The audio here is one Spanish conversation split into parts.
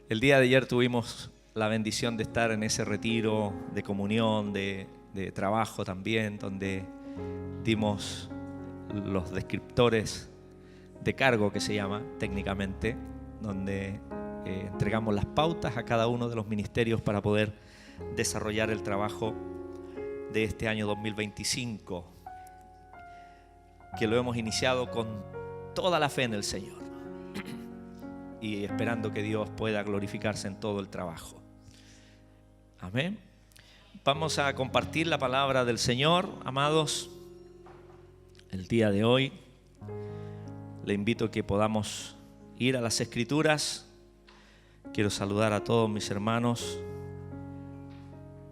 El día de ayer tuvimos la bendición de estar en ese retiro de comunión, de trabajo también, donde dimos los descriptores de cargo, que se llama técnicamente, donde entregamos las pautas a cada uno de los ministerios para poder desarrollar el trabajo de este año 2025, que lo hemos iniciado con toda la fe en el Señor y esperando que Dios pueda glorificarse en todo el trabajo. Amén. Vamos a compartir la palabra del Señor, amados. El día de hoy le invito a que podamos ir a las Escrituras. Quiero saludar a todos mis hermanos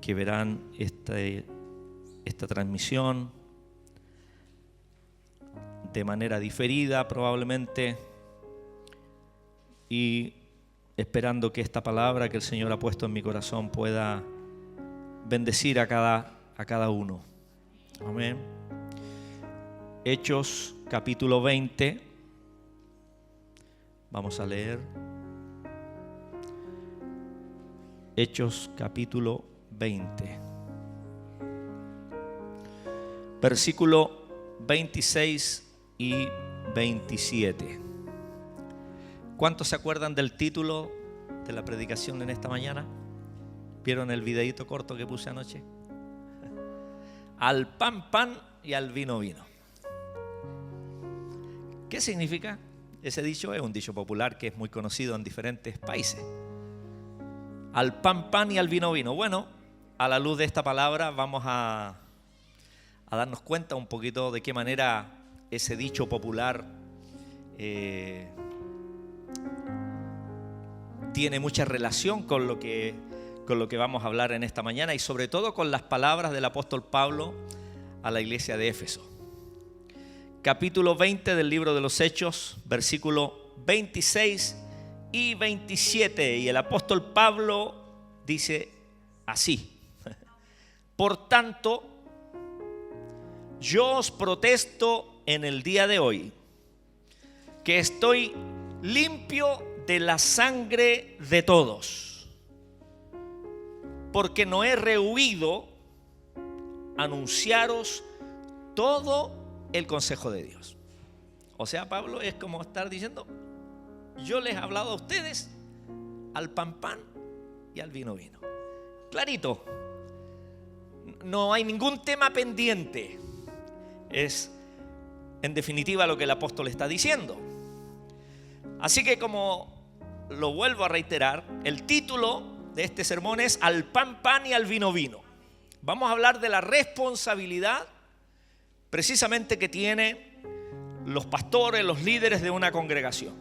que verán esta transmisión de manera diferida probablemente, y esperando que esta palabra que el Señor ha puesto en mi corazón pueda bendecir a cada uno. Amén. Hechos capítulo 20. Vamos a leer Hechos capítulo 20, versículo 26 y 27. ¿Cuántos se acuerdan del título de la predicación en esta mañana? ¿Vieron el videíto corto que puse anoche? Al pan, pan y al vino, vino. ¿Qué significa ese dicho? Es un dicho popular que es muy conocido en diferentes países. Al pan, pan y al vino, vino. Bueno, a la luz de esta palabra vamos a darnos cuenta un poquito de qué manera ese dicho popular tiene mucha relación con lo que vamos a hablar en esta mañana, y sobre todo con las palabras del apóstol Pablo a la iglesia de Éfeso. Capítulo 20 del libro de los Hechos, versículo 26 y 27. Y el apóstol Pablo dice así: por tanto, yo os protesto en el día de hoy que estoy limpio de la sangre de todos, porque no he rehuido anunciaros todo el consejo de Dios. O sea, Pablo es como estar diciendo: yo les he hablado a ustedes al pan, pan y al vino, vino. Clarito. No hay ningún tema pendiente. Es en definitiva lo que el apóstol está diciendo. Así que, como lo vuelvo a reiterar, el título de este sermón es Al pan, pan y al vino, vino. Vamos a hablar de la responsabilidad precisamente que tienen los pastores, los líderes de una congregación.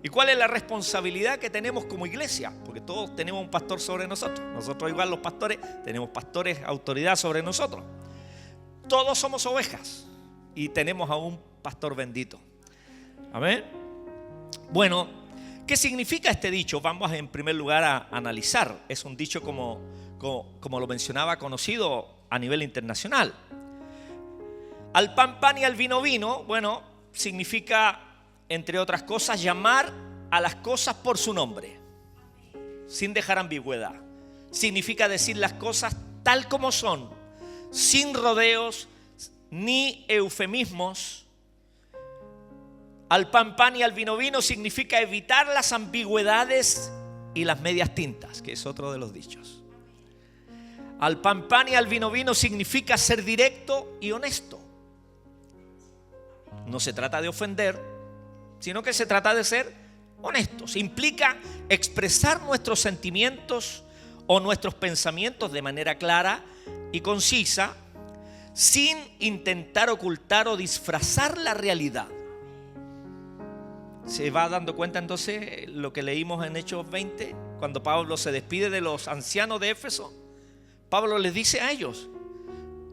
¿Y cuál es la responsabilidad que tenemos como iglesia? Porque todos tenemos un pastor sobre nosotros. Nosotros, igual los pastores, tenemos pastores, autoridad sobre nosotros. Todos somos ovejas y tenemos a un pastor bendito. Amén. Bueno, ¿qué significa este dicho? Vamos en primer lugar a analizar. Es un dicho, como lo mencionaba, conocido a nivel internacional. Al pan, pan y al vino, vino, bueno, significa, entre otras cosas, llamar a las cosas por su nombre, sin dejar ambigüedad. Significa decir las cosas tal como son, sin rodeos ni eufemismos. Al pan, pan y al vino, vino significa evitar las ambigüedades y las medias tintas, que es otro de los dichos. Al pan, pan y al vino, vino significa ser directo y honesto. No se trata de ofender, sino que se trata de ser honestos. Implica expresar nuestros sentimientos o nuestros pensamientos de manera clara y concisa, sin intentar ocultar o disfrazar la realidad. Se va dando cuenta entonces lo que leímos en Hechos 20, cuando Pablo se despide de los ancianos de Éfeso. Pablo les dice a ellos: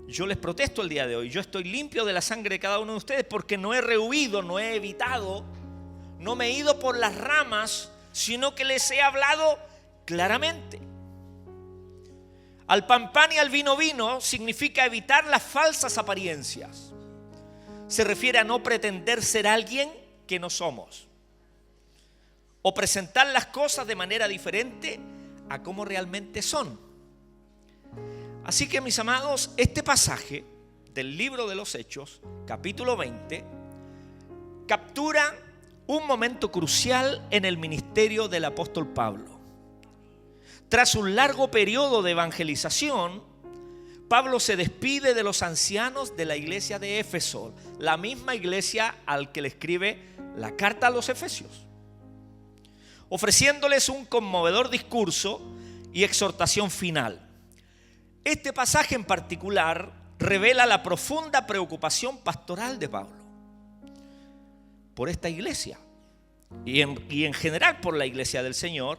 yo les protesto el día de hoy, yo estoy limpio de la sangre de cada uno de ustedes, porque no he rehuido, no he evitado, no me he ido por las ramas, sino que les he hablado claramente. Al pan, pan y al vino, vino significa evitar las falsas apariencias. Se refiere a no pretender ser alguien que no somos. o presentar las cosas de manera diferente a cómo realmente son. Así que, mis amados, este pasaje del libro de los Hechos, capítulo 20, captura un momento crucial en el ministerio del apóstol Pablo. Tras un largo periodo de evangelización, Pablo se despide de los ancianos de la iglesia de Éfeso, la misma iglesia al que le escribe la carta a los Efesios, ofreciéndoles un conmovedor discurso y exhortación final. Este pasaje en particular revela la profunda preocupación pastoral de Pablo por esta iglesia y en general por la iglesia del Señor,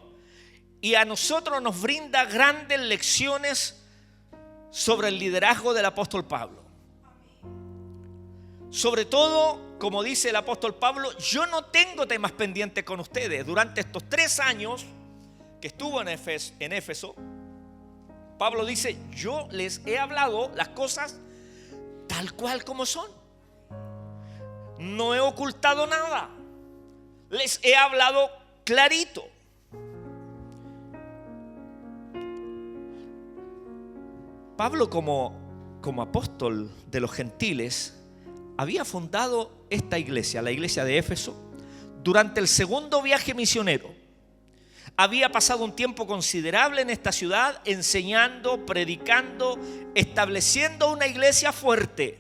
y a nosotros nos brinda grandes lecciones sobre el liderazgo del apóstol Pablo. Sobre todo, como dice el apóstol Pablo, yo no tengo temas pendientes con ustedes. Durante estos 3 años que estuvo en Éfeso, Pablo dice, yo les he hablado las cosas tal cual como son. No he ocultado nada. Les he hablado clarito. Pablo, como apóstol de los gentiles, había fundado esta iglesia, la iglesia de Éfeso, durante el segundo viaje misionero. Había pasado un tiempo considerable en esta ciudad enseñando, predicando, estableciendo una iglesia fuerte.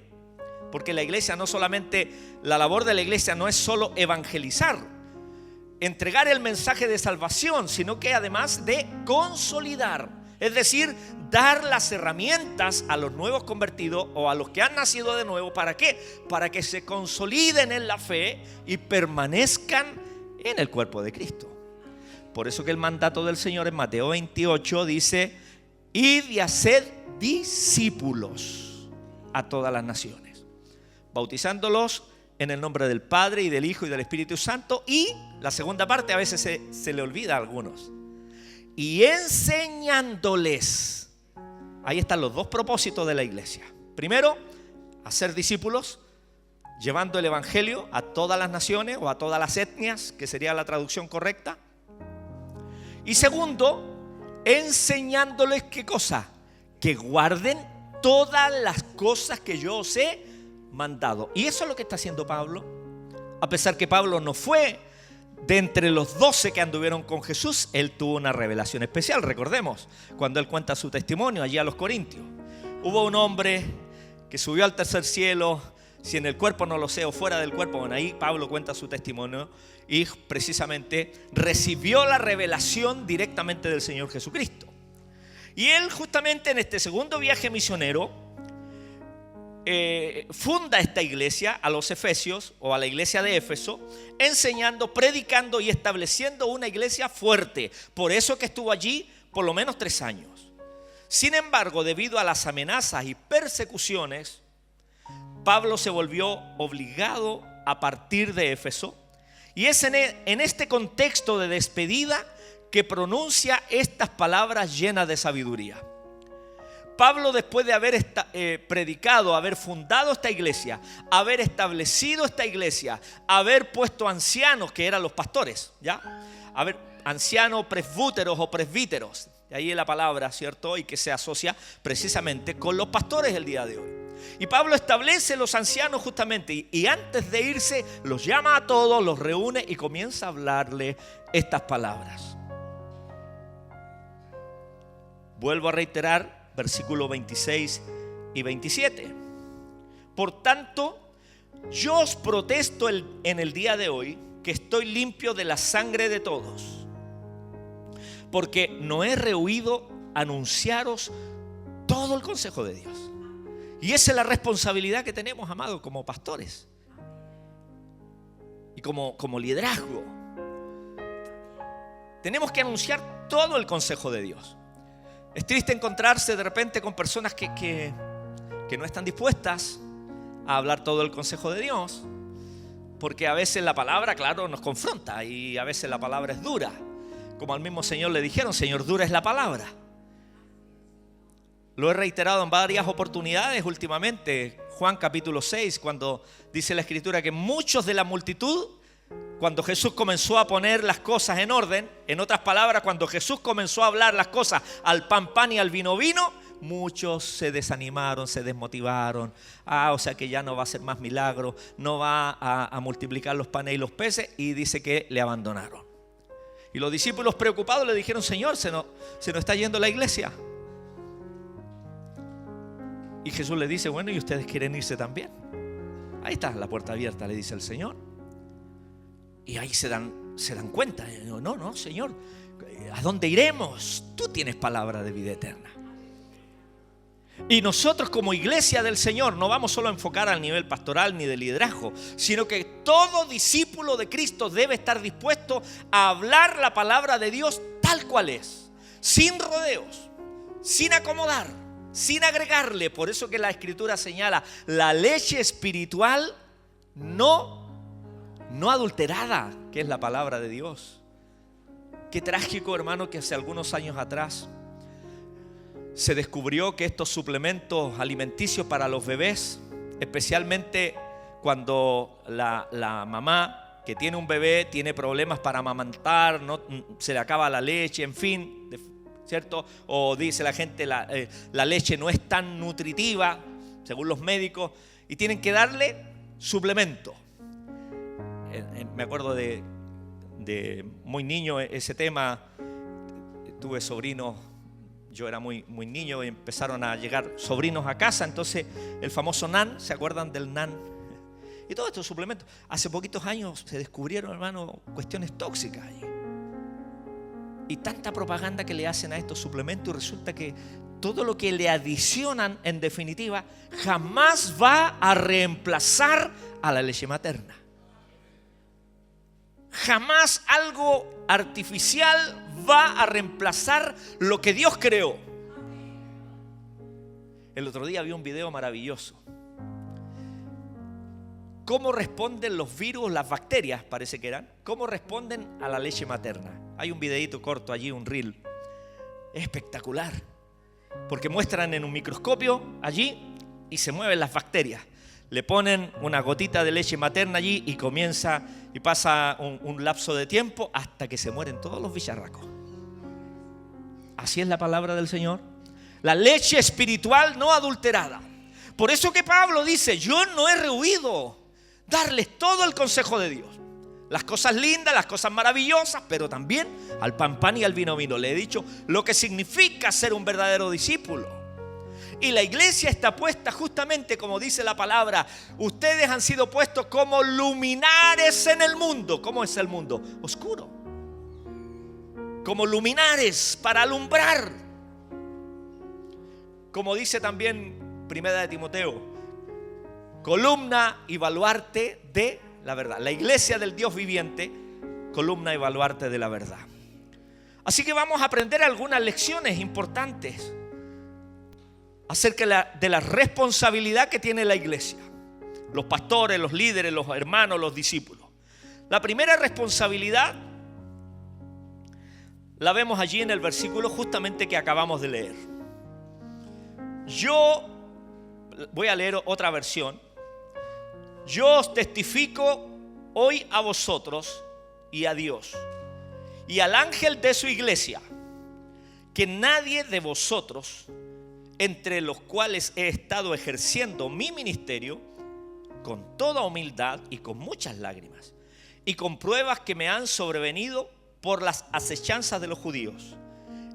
Porque la iglesia no solamente, la labor de la iglesia no es solo evangelizar, entregar el mensaje de salvación, sino que además de consolidar, es decir, dar las herramientas a los nuevos convertidos o a los que han nacido de nuevo. ¿Para qué? Para que se consoliden en la fe y permanezcan en el cuerpo de Cristo. Por eso que el mandato del Señor en Mateo 28 dice: id y haced discípulos a todas las naciones, bautizándolos en el nombre del Padre y del Hijo y del Espíritu Santo. Y la segunda parte a veces se le olvida a algunos: y enseñándoles. Ahí están los 2 propósitos de la iglesia. Primero, hacer discípulos, llevando el evangelio a todas las naciones o a todas las etnias, que sería la traducción correcta. Y segundo, enseñándoles ¿qué cosa? Que guarden todas las cosas que yo os he mandado. Y eso es lo que está haciendo Pablo. A pesar que Pablo no fue de entre los 12 que anduvieron con Jesús, él tuvo una revelación especial. Recordemos cuando él cuenta su testimonio allí a los Corintios. Hubo un hombre que subió al tercer cielo, si en el cuerpo no lo sé o fuera del cuerpo. Bueno, ahí Pablo cuenta su testimonio y precisamente recibió la revelación directamente del Señor Jesucristo. Y él justamente en este segundo viaje misionero funda esta iglesia a los Efesios o a la iglesia de Éfeso, enseñando, predicando y estableciendo una iglesia fuerte. Por eso que estuvo allí por lo menos 3 años. Sin embargo, debido a las amenazas y persecuciones, Pablo se volvió obligado a partir de Éfeso, y es en este contexto de despedida que pronuncia estas palabras llenas de sabiduría. Pablo, después de haber predicado, haber fundado esta iglesia, haber establecido esta iglesia, haber puesto ancianos, que eran los pastores, ¿ya? Haber ancianos, presbúteros o presbíteros, de ahí la palabra, ¿cierto? Y que se asocia precisamente con los pastores el día de hoy. Y Pablo establece los ancianos justamente, y antes de irse los llama a todos, los reúne y comienza a hablarle estas palabras. Vuelvo a reiterar, versículos 26 y 27. Por tanto, yo os protesto en el día de hoy que estoy limpio de la sangre de todos, porque no he rehuido anunciaros todo el consejo de Dios. Y esa es la responsabilidad que tenemos, amados, como pastores y como liderazgo. Tenemos que anunciar todo el consejo de Dios. Es triste encontrarse de repente con personas que no están dispuestas a hablar todo el consejo de Dios, porque a veces la palabra, claro, nos confronta, y a veces la palabra es dura. Como al mismo Señor le dijeron: Señor, dura es la palabra. Lo he reiterado en varias oportunidades últimamente. Juan capítulo 6, cuando dice la Escritura que muchos de la multitud cuando Jesús comenzó a poner las cosas en orden, en otras palabras, cuando Jesús comenzó a hablar las cosas al pan y al vino, muchos se desanimaron, se desmotivaron. O sea que ya no va a hacer más milagros, no va a multiplicar los panes y los peces, y dice que le abandonaron. Y los discípulos preocupados le dijeron: Señor, se nos está yendo la iglesia. Y Jesús les dice: bueno, ¿y ustedes quieren irse también? Ahí está la puerta abierta, le dice el Señor. Y ahí se dan cuenta. No, Señor, ¿a dónde iremos? Tú tienes palabra de vida eterna. Y nosotros como iglesia del Señor no vamos solo a enfocar al nivel pastoral ni de liderazgo, sino que todo discípulo de Cristo debe estar dispuesto a hablar la palabra de Dios tal cual es, sin rodeos, sin acomodar, sin agregarle. Por eso que la Escritura señala la leche espiritual no adulterada, que es la palabra de Dios. Qué trágico, hermano, que hace algunos años atrás se descubrió que estos suplementos alimenticios para los bebés, especialmente cuando la mamá que tiene un bebé tiene problemas para amamantar, se le acaba la leche, en fin, ¿cierto? O dice la gente la leche no es tan nutritiva, según los médicos, y tienen que darle suplemento. Me acuerdo de muy niño ese tema. Tuve sobrinos, yo era muy niño, y empezaron a llegar sobrinos a casa. Entonces el famoso NAN, ¿se acuerdan del NAN? Y todos estos suplementos, hace poquitos años se descubrieron, hermano, cuestiones tóxicas allí. Y tanta propaganda que le hacen a estos suplementos, y resulta que todo lo que le adicionan, en definitiva, jamás va a reemplazar a la leche materna. Jamás algo artificial va a reemplazar lo que Dios creó. El otro día vi un video maravilloso. ¿Cómo responden los virus, las bacterias, parece que eran? ¿Cómo responden a la leche materna? Hay un videito corto allí, un reel. Es espectacular. Porque muestran en un microscopio allí y se mueven las bacterias. Le ponen una gotita de leche materna allí y pasa un lapso de tiempo hasta que se mueren todos los bicharracos. Así es la palabra del Señor. La leche espiritual no adulterada. Por eso que Pablo dice: yo no he rehuido darles todo el consejo de Dios. Las cosas lindas, las cosas maravillosas, pero también al pan y al vino. Le he dicho lo que significa ser un verdadero discípulo. Y la iglesia está puesta justamente como dice la palabra. Ustedes han sido puestos como luminares en el mundo. ¿Cómo es el mundo? Oscuro. Como luminares para alumbrar. Como dice también Primera de Timoteo, columna y baluarte de la verdad. La iglesia del Dios viviente, columna y baluarte de la verdad. Así que vamos a aprender algunas lecciones importantes acerca de la responsabilidad que tiene la iglesia, los pastores, los líderes, los hermanos, los discípulos. La primera responsabilidad la vemos allí en el versículo justamente que acabamos de leer. Yo voy a leer otra versión. Yo os testifico hoy a vosotros y a Dios y al ángel de su iglesia, que nadie de vosotros, entre los cuales he estado ejerciendo mi ministerio, con toda humildad y con muchas lágrimas, y con pruebas que me han sobrevenido por las acechanzas de los judíos,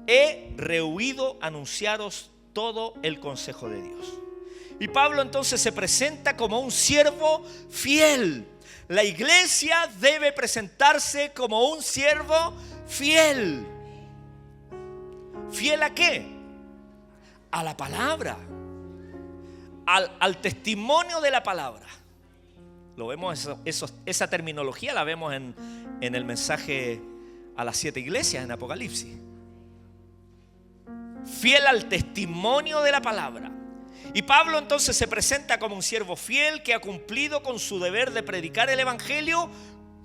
he rehuido anunciaros todo el consejo de Dios. Y Pablo entonces se presenta como un siervo fiel. La iglesia debe presentarse como un siervo fiel. ¿Fiel a qué? A la palabra, al testimonio de la palabra. Lo vemos, esa terminología la vemos en el mensaje a las 7 iglesias en Apocalipsis. Fiel al testimonio de la palabra. Y Pablo entonces se presenta como un siervo fiel que ha cumplido con su deber de predicar el evangelio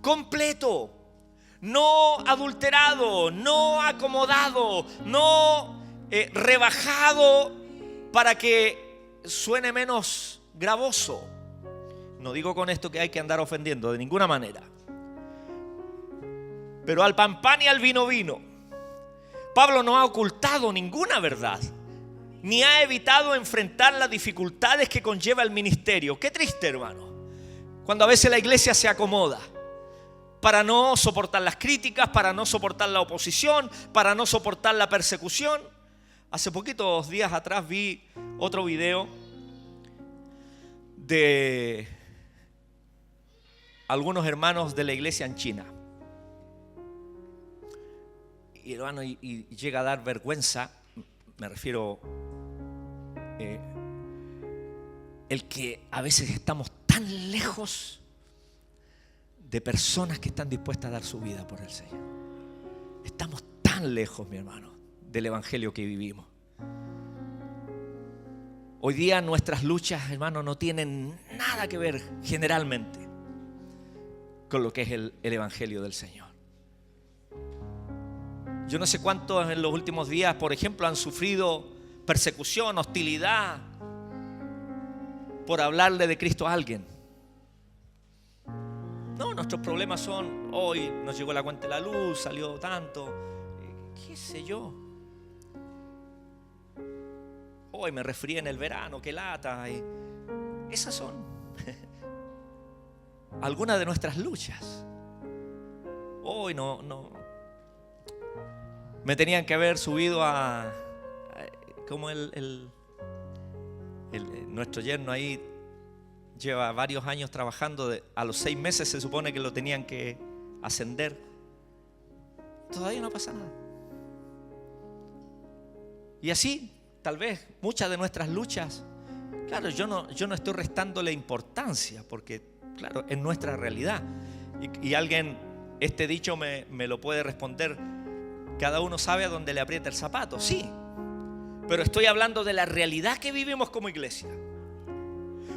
completo, no adulterado, no acomodado, no rebajado para que suene menos gravoso. No digo con esto que hay que andar ofendiendo de ninguna manera, Pero al pan pan y al vino vino. Pablo no ha ocultado ninguna verdad, ni ha evitado enfrentar las dificultades que conlleva el ministerio. Qué triste, hermano, cuando a veces la iglesia se acomoda para no soportar las críticas, para no soportar la oposición, para no soportar la persecución. Hace poquitos días atrás vi otro video de algunos hermanos de la iglesia en China. Y hermano, y llega a dar vergüenza, me refiero, el que a veces estamos tan lejos de personas que están dispuestas a dar su vida por el Señor. Estamos tan lejos, mi hermano, del evangelio que vivimos. Hoy día nuestras luchas, hermano, no tienen nada que ver generalmente con lo que es el evangelio del Señor. Yo no sé cuántos en los últimos días, por ejemplo, han sufrido persecución, hostilidad por hablarle de Cristo a alguien. No, nuestros problemas son: hoy nos llegó la cuenta de la luz, salió tanto, qué sé yo. Hoy me resfrié en el verano, qué lata. Esas son algunas de nuestras luchas. Hoy no. Me tenían que haber subido a como nuestro yerno ahí lleva varios años trabajando, a los 6 meses se supone que lo tenían que ascender. Todavía no pasa nada. Y así, tal vez, muchas de nuestras luchas, claro, yo no estoy restándole importancia, porque, claro, es nuestra realidad. Y alguien, este dicho me lo puede responder: cada uno sabe a dónde le aprieta el zapato. Sí, pero estoy hablando de la realidad que vivimos como iglesia.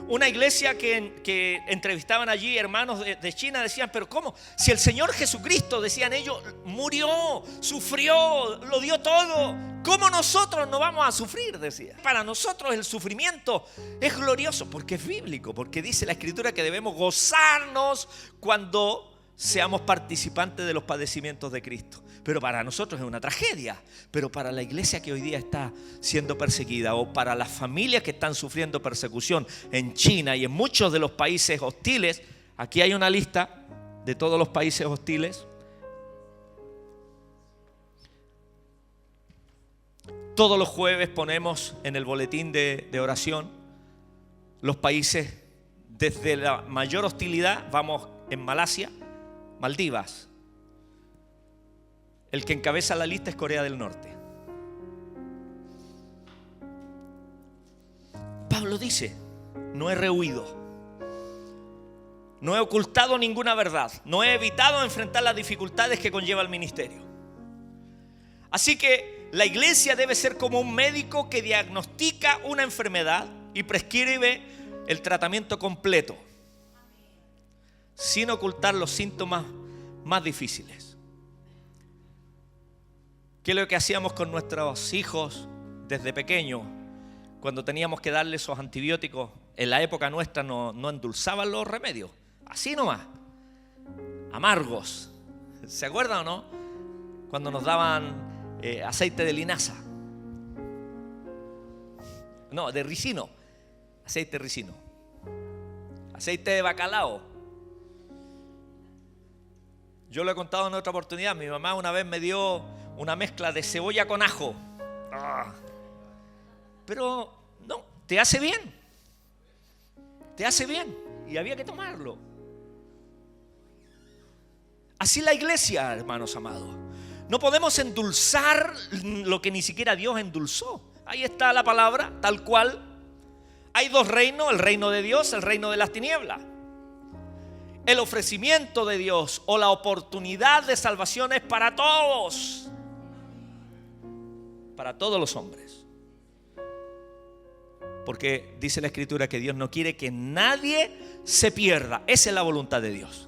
Una iglesia que entrevistaban allí hermanos de China, decían: pero ¿cómo? Si el Señor Jesucristo, decían ellos, murió, sufrió, lo dio todo, ¿cómo nosotros no vamos a sufrir? Decía. Para nosotros el sufrimiento es glorioso porque es bíblico, porque dice la Escritura que debemos gozarnos cuando seamos participantes de los padecimientos de Cristo. Pero para nosotros es una tragedia. Pero para la iglesia que hoy día está siendo perseguida, o para las familias que están sufriendo persecución en China y en muchos de los países hostiles, aquí hay una lista de todos los países hostiles. Todos los jueves ponemos en el boletín de oración los países desde la mayor hostilidad. Vamos en Malasia, Maldivas. El que encabeza la lista es Corea del Norte. Pablo dice: no he rehuido, no he ocultado ninguna verdad, no he evitado enfrentar las dificultades que conlleva el ministerio. Así que la iglesia debe ser como un médico que diagnostica una enfermedad y prescribe el tratamiento completo, sin ocultar los síntomas más difíciles. ¿Qué es lo que hacíamos con nuestros hijos desde pequeños? Cuando teníamos que darles esos antibióticos, en la época nuestra no endulzaban los remedios, así nomás, amargos. ¿Se acuerdan o no? Cuando nos daban aceite de linaza. No, de ricino. Aceite de ricino. Aceite de bacalao. Yo lo he contado en otra oportunidad. Mi mamá una vez me dio una mezcla de cebolla con ajo. Pero no, te hace bien. Te hace bien. Y había que tomarlo. Así la iglesia, hermanos amados. No podemos endulzar lo que ni siquiera Dios endulzó. Ahí está la palabra, tal cual. Hay 2 reinos, el reino de Dios, el reino de las tinieblas. El ofrecimiento de Dios o la oportunidad de salvación es para todos. Para todos los hombres. Porque dice la Escritura que Dios no quiere que nadie se pierda. Esa es la voluntad de Dios.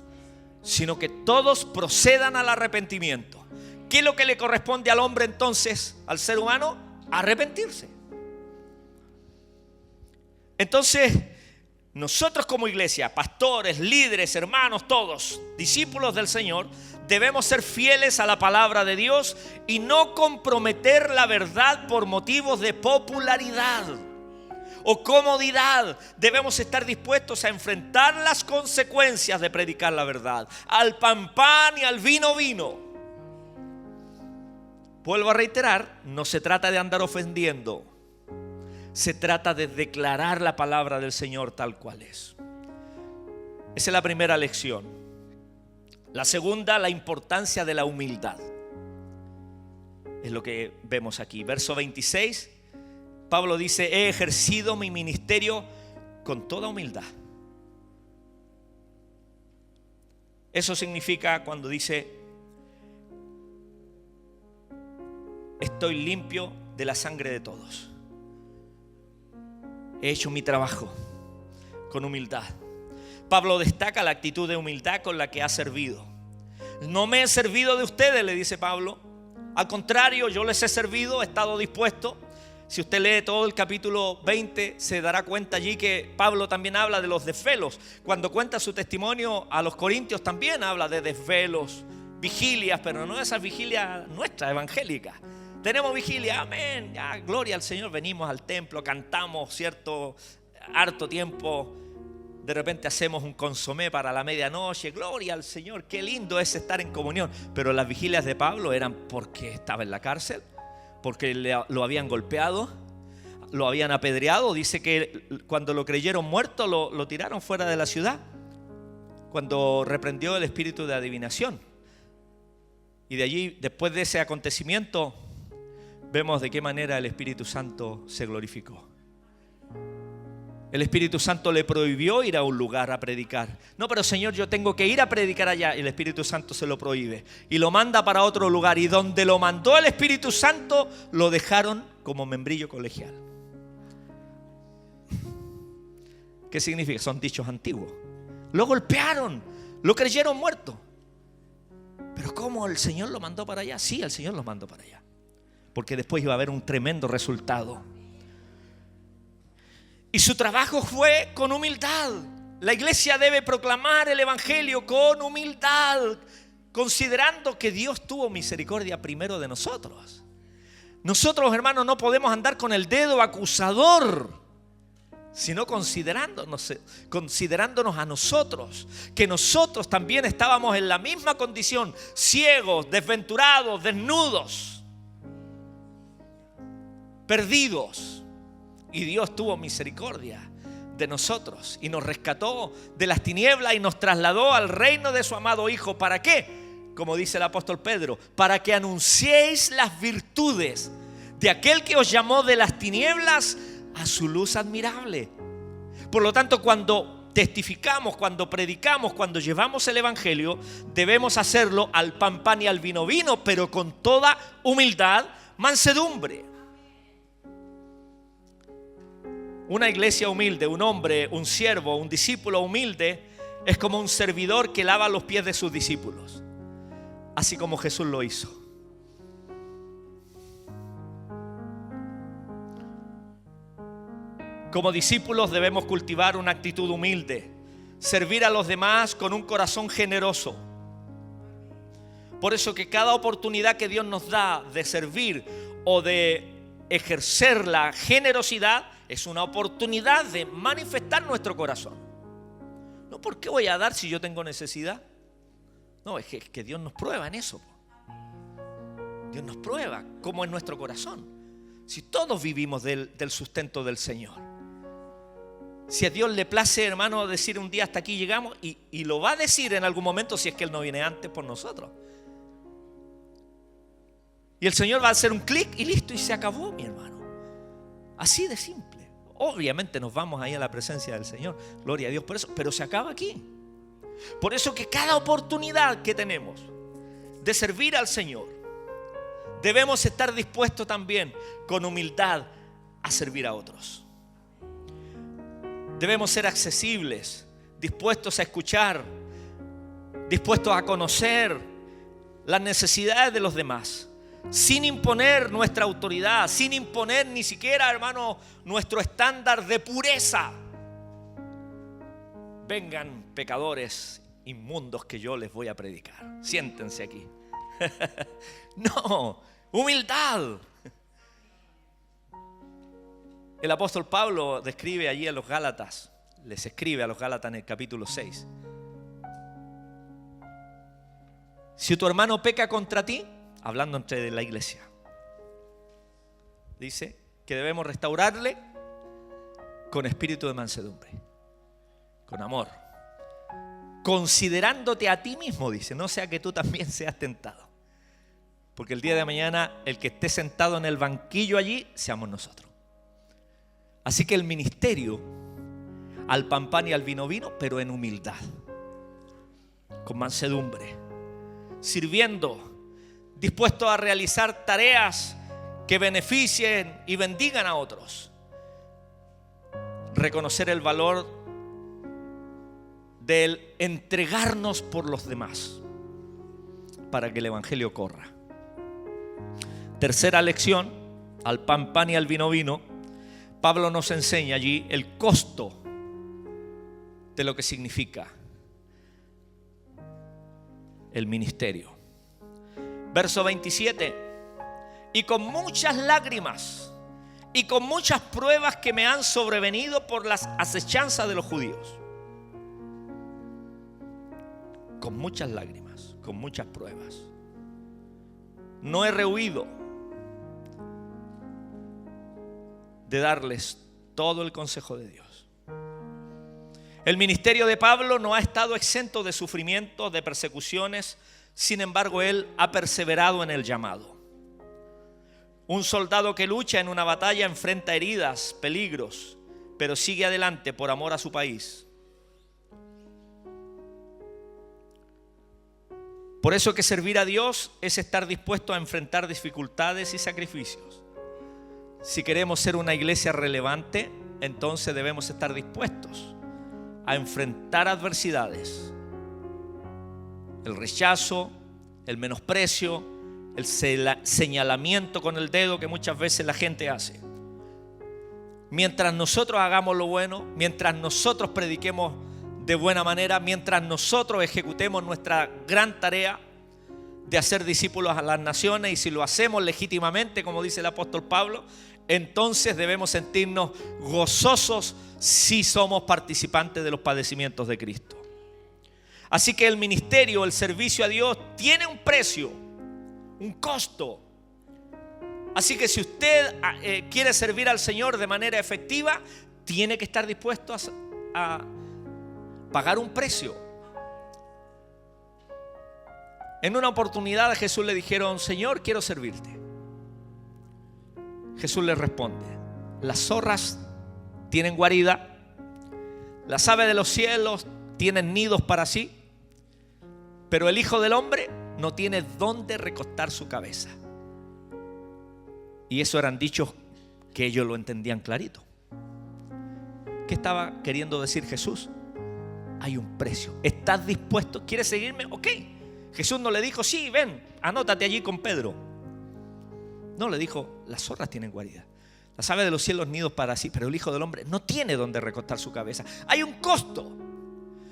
Sino que todos procedan al arrepentimiento. ¿Qué es lo que le corresponde al hombre entonces, al ser humano? Arrepentirse. Entonces, nosotros como iglesia, pastores, líderes, hermanos, todos, discípulos del Señor, Debemos ser fieles a la palabra de Dios y no comprometer la verdad por motivos de popularidad o comodidad. Debemos estar dispuestos a enfrentar las consecuencias de predicar la verdad. Al pan pan y al vino vino. Vuelvo a reiterar, no se trata de andar ofendiendo. Se trata de declarar la palabra del Señor tal cual es. Esa es la primera lección. La segunda, la importancia de la humildad. Es lo que vemos aquí. Verso 26, Pablo dice: he ejercido mi ministerio con toda humildad. Eso significa cuando dice: estoy limpio de la sangre de todos. He hecho mi trabajo con humildad. Pablo destaca la actitud de humildad con la que ha servido. No me he servido de ustedes, le dice Pablo. Al contrario, yo les he servido, he estado dispuesto. Si usted lee todo el capítulo 20, se dará cuenta allí que Pablo también habla de los desvelos. Cuando cuenta su testimonio a los corintios también habla de desvelos, vigilias, pero no esas vigilias nuestras, evangélicas. Tenemos vigilia, amén, ya, gloria al Señor, venimos al templo, cantamos cierto, harto tiempo. De repente hacemos un consomé para la medianoche, gloria al Señor, qué lindo es estar en comunión. Pero las vigilias de Pablo eran porque estaba en la cárcel, porque lo habían golpeado, lo habían apedreado. Dice que cuando lo creyeron muerto lo tiraron fuera de la ciudad, cuando reprendió el espíritu de adivinación. Y de allí, después de ese acontecimiento, vemos de qué manera el Espíritu Santo se glorificó. El Espíritu Santo le prohibió ir a un lugar a predicar. No, pero Señor, yo tengo que ir a predicar allá. Y el Espíritu Santo se lo prohíbe y lo manda para otro lugar. Y donde lo mandó el Espíritu Santo, lo dejaron como membrillo colegial. ¿Qué significa? Son dichos antiguos. Lo golpearon, lo creyeron muerto. Pero ¿cómo el Señor lo mandó para allá? Sí, el Señor lo mandó para allá, porque después iba a haber un tremendo resultado. Y su trabajo fue con humildad. La iglesia debe proclamar el evangelio con humildad, considerando que Dios tuvo misericordia primero de nosotros. Nosotros, hermanos, no podemos andar con el dedo acusador, sino considerándonos a nosotros, que nosotros también estábamos en la misma condición, ciegos, desventurados, desnudos, perdidos. Y Dios tuvo misericordia de nosotros y nos rescató de las tinieblas y nos trasladó al reino de su amado Hijo. ¿Para qué? Como dice el apóstol Pedro, para que anunciéis las virtudes de aquel que os llamó de las tinieblas a su luz admirable. Por lo tanto, cuando testificamos, cuando predicamos, cuando llevamos el evangelio, debemos hacerlo al pan pan y al vino vino, pero con toda humildad, mansedumbre. Una iglesia humilde, un hombre, un siervo, un discípulo humilde es como un servidor que lava los pies de sus discípulos, así como Jesús lo hizo. Como discípulos debemos cultivar una actitud humilde, servir a los demás con un corazón generoso. Por eso que cada oportunidad que Dios nos da de servir o de ejercer la generosidad es una oportunidad de manifestar nuestro corazón. No, ¿por qué voy a dar si yo tengo necesidad? No, es que Dios nos prueba en eso. Dios nos prueba cómo es nuestro corazón. Si todos vivimos del sustento del Señor. Si a Dios le place, hermano, decir un día hasta aquí llegamos, y lo va a decir en algún momento si es que Él no viene antes por nosotros. Y el Señor va a hacer un clic y listo, y se acabó, mi hermano. Así de simple. Obviamente nos vamos ahí a la presencia del Señor, gloria a Dios por eso, pero se acaba aquí. Por eso que cada oportunidad que tenemos de servir al Señor, debemos estar dispuestos también con humildad a servir a otros. Debemos ser accesibles, dispuestos a escuchar, dispuestos a conocer las necesidades de los demás, sin imponer nuestra autoridad, sin imponer ni siquiera, hermano, nuestro estándar de pureza. Vengan pecadores inmundos que yo les voy a predicar. Siéntense aquí. No, humildad. El apóstol Pablo describe allí a los Gálatas, les escribe a los Gálatas en el capítulo 6. Si tu hermano peca contra ti, hablando entre la iglesia, dice que debemos restaurarle con espíritu de mansedumbre, con amor, considerándote a ti mismo, dice, no sea que tú también seas tentado. Porque el día de mañana el que esté sentado en el banquillo allí seamos nosotros. Así que el ministerio, al pan y al vino, pero en humildad, con mansedumbre, sirviendo, dispuesto a realizar tareas que beneficien y bendigan a otros. Reconocer el valor del entregarnos por los demás para que el evangelio corra. Tercera lección, al pan y al vino, Pablo nos enseña allí el costo de lo que significa el ministerio. Verso 27: y con muchas lágrimas y con muchas pruebas que me han sobrevenido por las asechanzas de los judíos. Con muchas lágrimas, con muchas pruebas. No he rehuido de darles todo el consejo de Dios. El ministerio de Pablo no ha estado exento de sufrimientos, de persecuciones. Sin embargo, él ha perseverado en el llamado. Un soldado que lucha en una batalla enfrenta heridas, peligros, pero sigue adelante por amor a su país. Por eso que servir a Dios es estar dispuesto a enfrentar dificultades y sacrificios. Si queremos ser una iglesia relevante, entonces debemos estar dispuestos a enfrentar adversidades, el rechazo, el menosprecio, el señalamiento con el dedo que muchas veces la gente hace. Mientras nosotros hagamos lo bueno, mientras nosotros prediquemos de buena manera, mientras nosotros ejecutemos nuestra gran tarea de hacer discípulos a las naciones, y si lo hacemos legítimamente, como dice el apóstol Pablo, entonces debemos sentirnos gozosos si somos participantes de los padecimientos de Cristo. Así que el ministerio, el servicio a Dios tiene un precio, un costo. Así que si usted quiere servir al Señor de manera efectiva, tiene que estar dispuesto a pagar un precio. En una oportunidad a Jesús le dijeron: Señor, quiero servirte. Jesús le responde: las zorras tienen guarida, las aves de los cielos tienen nidos para sí, pero el Hijo del Hombre no tiene dónde recostar su cabeza. Y eso eran dichos que ellos lo entendían clarito. ¿Qué estaba queriendo decir Jesús? Hay un precio. ¿Estás dispuesto? ¿Quieres seguirme? Ok. Jesús no le dijo: sí, ven, anótate allí con Pedro. No, le dijo: las zorras tienen guarida, las aves de los cielos nidos para sí, pero el Hijo del Hombre no tiene donde recostar su cabeza. Hay un costo.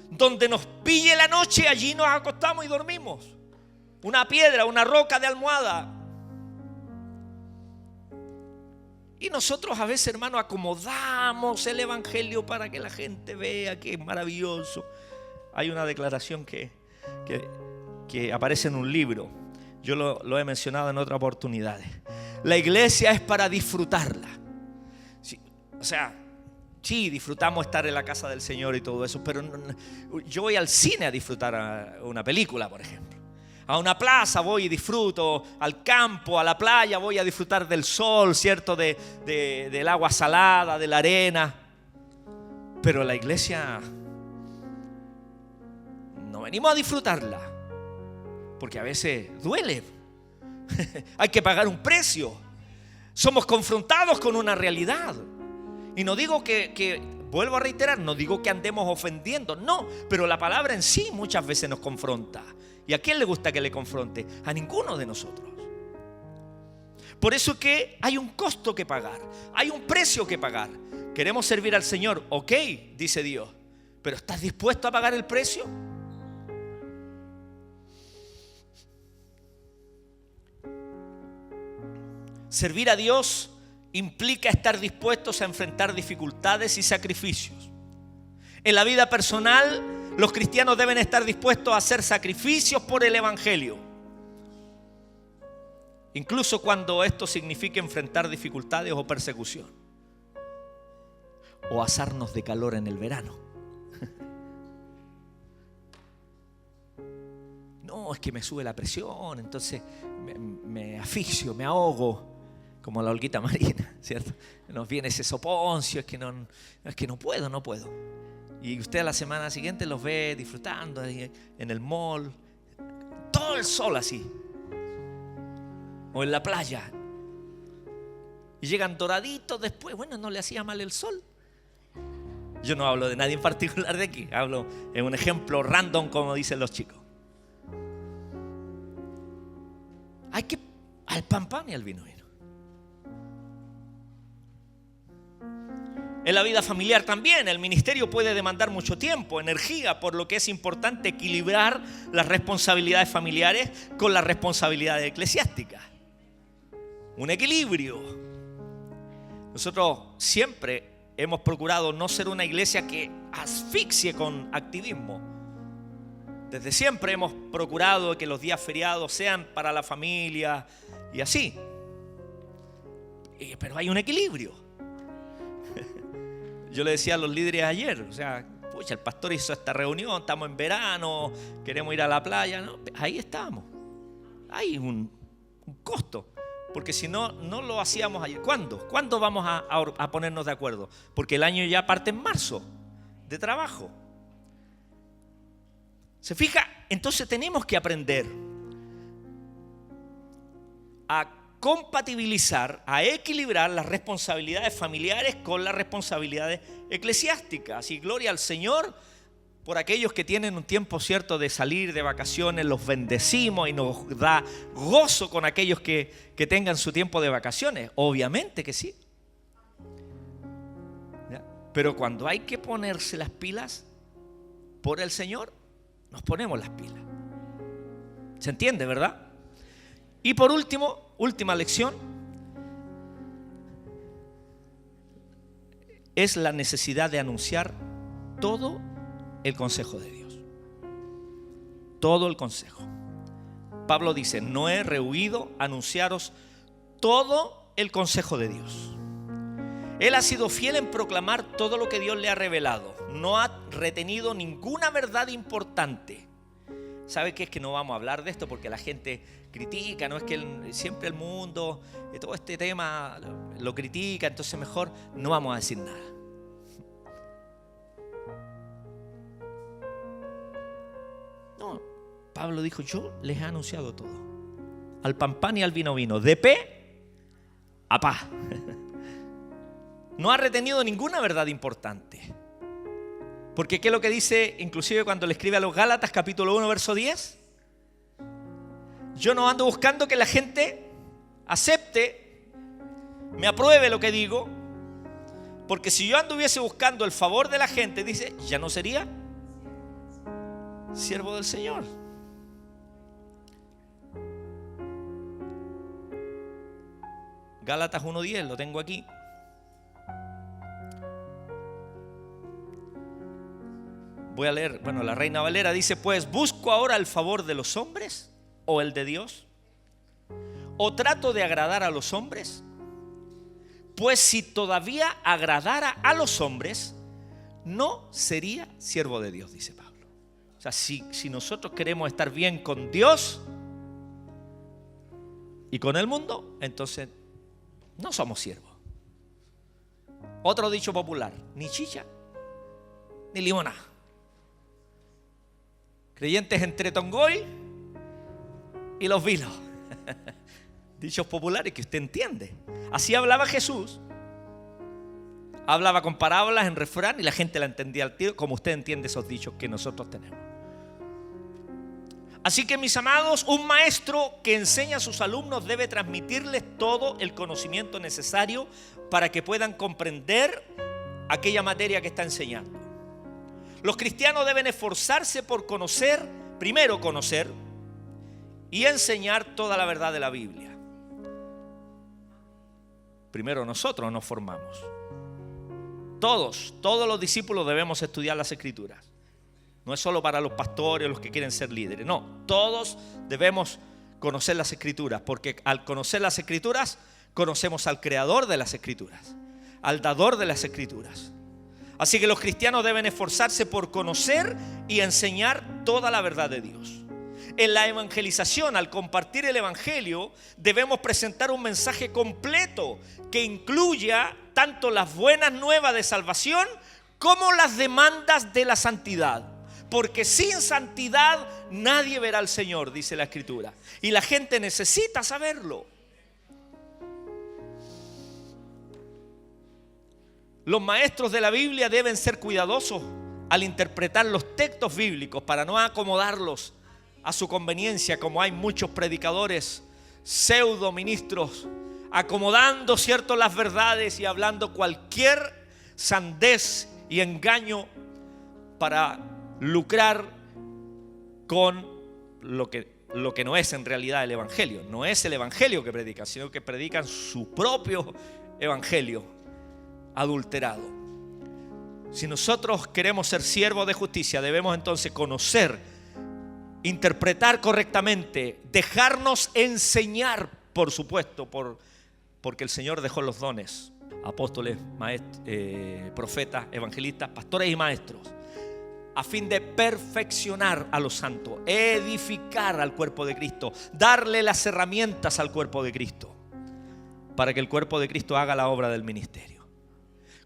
Donde nos pille la noche, allí nos acostamos y dormimos. Una piedra, una roca de almohada. Y nosotros a veces, hermano, acomodamos el evangelio para que la gente vea que es maravilloso. Hay una declaración que aparece en un libro. Yo lo he mencionado en otras oportunidades. La iglesia es para disfrutarla. Sí, o sea, sí, disfrutamos estar en la casa del Señor y todo eso, pero yo voy al cine a disfrutar una película, por ejemplo. A una plaza voy y disfruto, al campo, a la playa voy a disfrutar del sol, ¿cierto? Del agua salada, de la arena. Pero la iglesia no venimos a disfrutarla, porque a veces duele. Hay que pagar un precio. Somos confrontados con una realidad. Y no digo que, vuelvo a reiterar, no digo que andemos ofendiendo, no, pero la palabra en sí muchas veces nos confronta. ¿Y a quién le gusta que le confronte? A ninguno de nosotros. Por eso que hay un costo que pagar, hay un precio que pagar. Queremos servir al Señor, ok, dice Dios, pero ¿estás dispuesto a pagar el precio? Servir a Dios implica estar dispuestos a enfrentar dificultades y sacrificios. En la vida personal, los cristianos deben estar dispuestos a hacer sacrificios por el Evangelio, incluso cuando esto signifique enfrentar dificultades o persecución, o asarnos de calor en el verano. No, es que me sube la presión, entonces me asfixio, me ahogo, como la Olguita Marina, ¿cierto? Nos viene ese soponcio, es que no puedo. Y usted a la semana siguiente los ve disfrutando ahí en el mall, todo el sol así, o en la playa, y llegan doraditos después. Bueno, no le hacía mal el sol. Yo no hablo de nadie en particular de aquí, hablo en un ejemplo random, como dicen los chicos. Hay que al pan y al vino. En la vida familiar también, el ministerio puede demandar mucho tiempo, energía, por lo que es importante equilibrar las responsabilidades familiares con las responsabilidades eclesiásticas. Un equilibrio. Nosotros siempre hemos procurado no ser una iglesia que asfixie con activismo. Desde siempre hemos procurado que los días feriados sean para la familia y así. Pero hay un equilibrio. Yo le decía a los líderes ayer, o sea, pucha, el pastor hizo esta reunión, estamos en verano, queremos ir a la playa, ¿no? Ahí estamos. Hay un costo, porque si no, no lo hacíamos ayer. ¿Cuándo? ¿Cuándo vamos a ponernos de acuerdo? Porque el año ya parte en marzo de trabajo. ¿Se fija? Entonces tenemos que aprender a compatibilizar, a equilibrar las responsabilidades familiares con las responsabilidades eclesiásticas. Y gloria al Señor por aquellos que tienen un tiempo cierto de salir de vacaciones. Los bendecimos y nos da gozo con aquellos que tengan su tiempo de vacaciones. Obviamente que sí. ¿Ya? Pero cuando hay que ponerse las pilas por el Señor, nos ponemos las pilas. ¿Se entiende, verdad? Y por último, última lección, es la necesidad de anunciar todo el consejo de Dios. Todo el consejo. Pablo dice, no he rehuido anunciaros todo el consejo de Dios. Él ha sido fiel en proclamar todo lo que Dios le ha revelado. No ha retenido ninguna verdad importante. ¿Sabe qué? Es que no vamos a hablar de esto porque la gente critica, no es que siempre el mundo, todo este tema lo critica, entonces mejor no vamos a decir nada. No, Pablo dijo, yo les he anunciado todo, al pan y al vino, de pe a pa. No ha retenido ninguna verdad importante. Porque ¿qué es lo que dice inclusive cuando le escribe a los Gálatas capítulo 1 verso 10? Yo no ando buscando que la gente acepte, me apruebe lo que digo, porque si yo anduviese buscando el favor de la gente, dice, ya no sería siervo del Señor. Gálatas 1:10, lo tengo aquí. Voy a leer, la Reina Valera dice, pues, ¿busco ahora el favor de los hombres o el de Dios? ¿O trato de agradar a los hombres? Pues si todavía agradara a los hombres, no sería siervo de Dios, dice Pablo. O sea, si nosotros queremos estar bien con Dios y con el mundo, entonces no somos siervos. Otro dicho popular, ni chicha ni limonada. Creyentes entre Tongoy y los vilos. Dichos populares que usted entiende. Así hablaba Jesús. Hablaba con parábolas en refrán y la gente la entendía al tiro, como usted entiende esos dichos que nosotros tenemos. Así que, mis amados, un maestro que enseña a sus alumnos debe transmitirles todo el conocimiento necesario para que puedan comprender aquella materia que está enseñando. Los cristianos deben esforzarse por primero conocer y enseñar toda la verdad de la Biblia. primero nosotros nos formamos. Todos los discípulos debemos estudiar las Escrituras. No es solo para los pastores o los que quieren ser líderes. No, todos debemos conocer las Escrituras, porque al conocer las Escrituras, conocemos al creador de las Escrituras, al dador de las Escrituras. Así que los cristianos deben esforzarse por conocer y enseñar toda la verdad de Dios. En la evangelización, al compartir el evangelio, debemos presentar un mensaje completo que incluya tanto las buenas nuevas de salvación como las demandas de la santidad. Porque sin santidad nadie verá al Señor, dice la Escritura. Y la gente necesita saberlo. Los maestros de la Biblia deben ser cuidadosos al interpretar los textos bíblicos para no acomodarlos a su conveniencia, como hay muchos predicadores, pseudo ministros, acomodando las verdades y hablando cualquier sandez y engaño para lucrar con lo que no es en realidad el evangelio. No es el evangelio que predican, sino que predican su propio evangelio adulterado. Si nosotros queremos ser siervos de justicia, debemos entonces conocer, interpretar correctamente, dejarnos enseñar, por supuesto, porque el Señor dejó los dones: apóstoles, profetas, evangelistas, pastores y maestros, a fin de perfeccionar a los santos, edificar al cuerpo de Cristo, darle las herramientas al cuerpo de Cristo, para que el cuerpo de Cristo haga la obra del ministerio.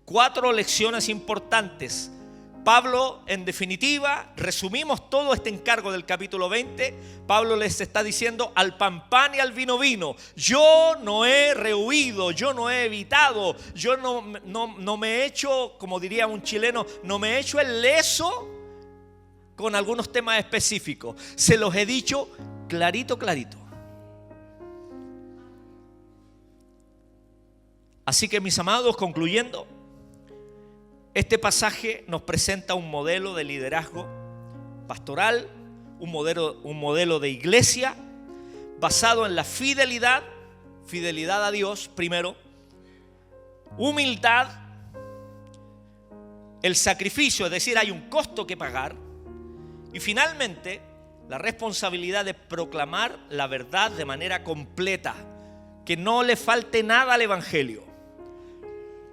4 lecciones importantes. Pablo, en definitiva, resumimos todo este encargo del capítulo 20. Pablo les está diciendo al pan pan y al vino vino: yo no he rehuido, yo no he evitado, yo no me he hecho, como diría un chileno, no me he hecho el leso con algunos temas específicos. Se los he dicho clarito. Así que, mis amados, concluyendo, este pasaje nos presenta un modelo de liderazgo pastoral, un modelo de iglesia basado en la fidelidad a Dios primero, humildad, el sacrificio, es decir, hay un costo que pagar, y finalmente la responsabilidad de proclamar la verdad de manera completa, que no le falte nada al evangelio.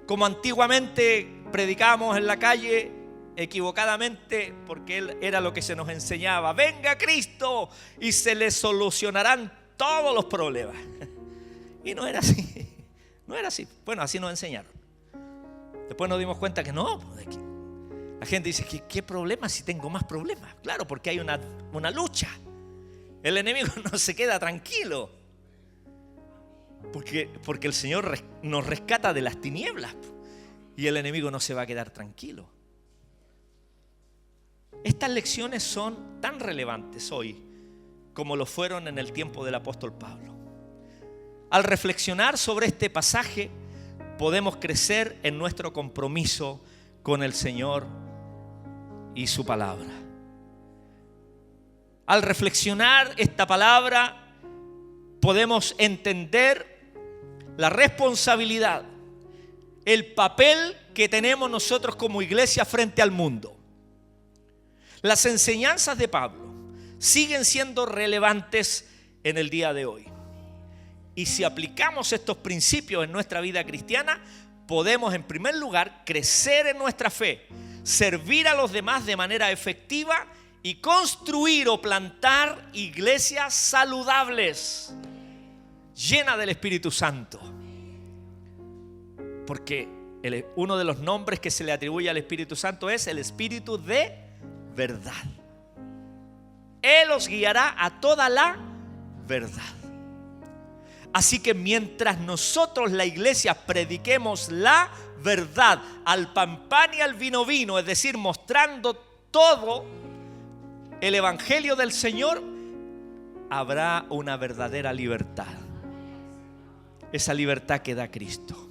Como antiguamente predicábamos en la calle, equivocadamente, porque él era lo que se nos enseñaba: venga Cristo y se le solucionarán todos los problemas. Y no era así. Bueno, así nos enseñaron. Después nos dimos cuenta que no. La gente dice: ¿qué problema si tengo más problemas? Claro, porque hay una lucha. El enemigo no se queda tranquilo, porque el Señor nos rescata de las tinieblas. Y el enemigo no se va a quedar tranquilo. Estas lecciones son tan relevantes hoy como lo fueron en el tiempo del apóstol Pablo. Al reflexionar sobre este pasaje, podemos crecer en nuestro compromiso con el Señor y su palabra. Al reflexionar esta palabra, podemos entender la responsabilidad, el papel que tenemos nosotros como iglesia frente al mundo. Las enseñanzas de Pablo siguen siendo relevantes en el día de hoy. Y si aplicamos estos principios en nuestra vida cristiana, podemos, en primer lugar, crecer en nuestra fe, servir a los demás de manera efectiva y construir o plantar iglesias saludables, llenas del Espíritu Santo. Porque uno de los nombres que se le atribuye al Espíritu Santo es el Espíritu de verdad. Él os guiará a toda la verdad. Así que mientras nosotros, la iglesia, prediquemos la verdad al pan pan y al vino vino, es decir, mostrando todo el evangelio del Señor, habrá una verdadera libertad. Esa libertad que da Cristo.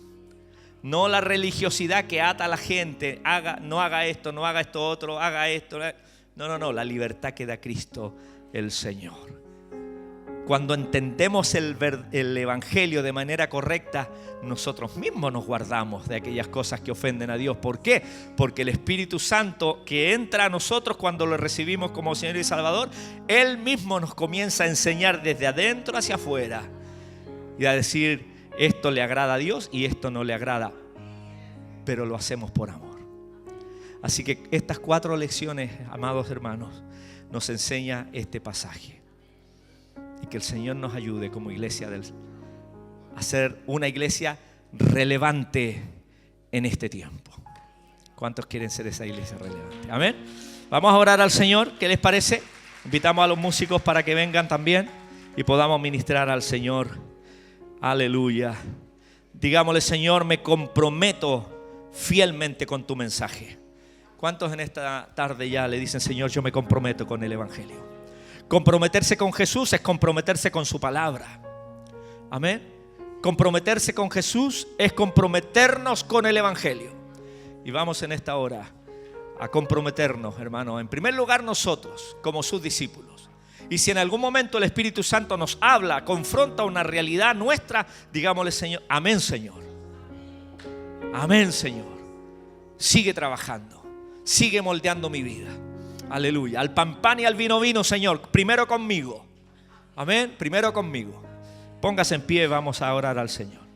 No la religiosidad que ata a la gente: no haga esto, no haga esto otro, haga esto. No, la libertad que da Cristo el Señor. Cuando entendemos el Evangelio de manera correcta, nosotros mismos nos guardamos de aquellas cosas que ofenden a Dios. ¿Por qué? Porque el Espíritu Santo que entra a nosotros cuando lo recibimos como Señor y Salvador, Él mismo nos comienza a enseñar desde adentro hacia afuera y a decir, esto le agrada a Dios y esto no le agrada, pero lo hacemos por amor. Así que estas 4 lecciones, amados hermanos, nos enseña este pasaje. Y que el Señor nos ayude como iglesia a ser una iglesia relevante en este tiempo. ¿Cuántos quieren ser esa iglesia relevante? Amén. Vamos a orar al Señor. ¿Qué les parece? Invitamos a los músicos para que vengan también y podamos ministrar al Señor. Aleluya. Digámosle, Señor, me comprometo fielmente con tu mensaje. ¿Cuántos en esta tarde ya le dicen, Señor, yo me comprometo con el Evangelio? Comprometerse con Jesús es comprometerse con su palabra. Amén. Comprometerse con Jesús es comprometernos con el Evangelio. Y vamos en esta hora a comprometernos, hermanos. En primer lugar, nosotros, como sus discípulos. Y si en algún momento el Espíritu Santo nos habla, confronta una realidad nuestra, digámosle, Señor, amén, Señor. Amén, Señor. Sigue trabajando. Sigue moldeando mi vida. Aleluya. Al pan y al vino, Señor. Primero conmigo. Amén. Primero conmigo. Póngase en pie, vamos a orar al Señor.